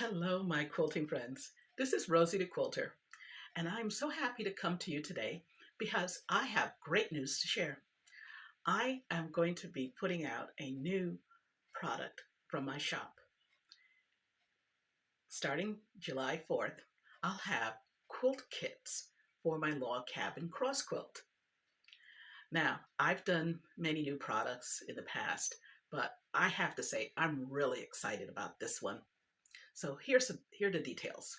Hello, my quilting friends. This is Rosie the Quilter, and I'm so happy to come to you today because I have great news to share. I am going to be putting out a new product from my shop. Starting July 4th, I'll have quilt kits for my log cabin cross quilt. Now, I've done many new products in the past, but I have to say I'm really excited about this one. So here are the details.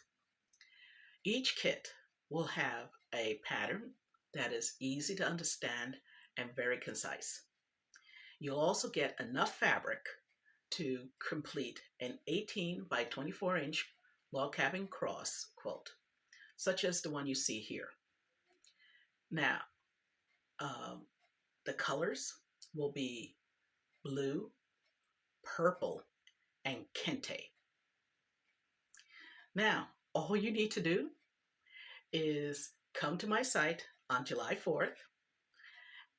Each kit will have a pattern that is easy to understand and very concise. You'll also get enough fabric to complete an 18 by 24 inch log cabin cross quilt, such as the one you see here. Now, um, the colors will be blue, purple, and kente. Now, all you need to do is come to my site on July 4th,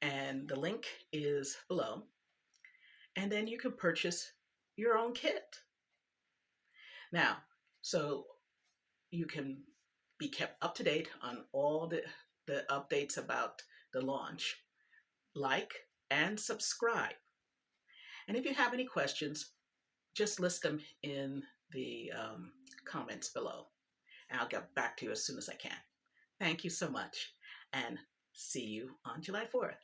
and the link is below, and then you can purchase your own kit. Now, so you can be kept up to date on all the updates about the launch. Like and subscribe. And if you have any questions, just list them in the comments below. And I'll get back to you as soon as I can. Thank you so much, and see you on July 4th.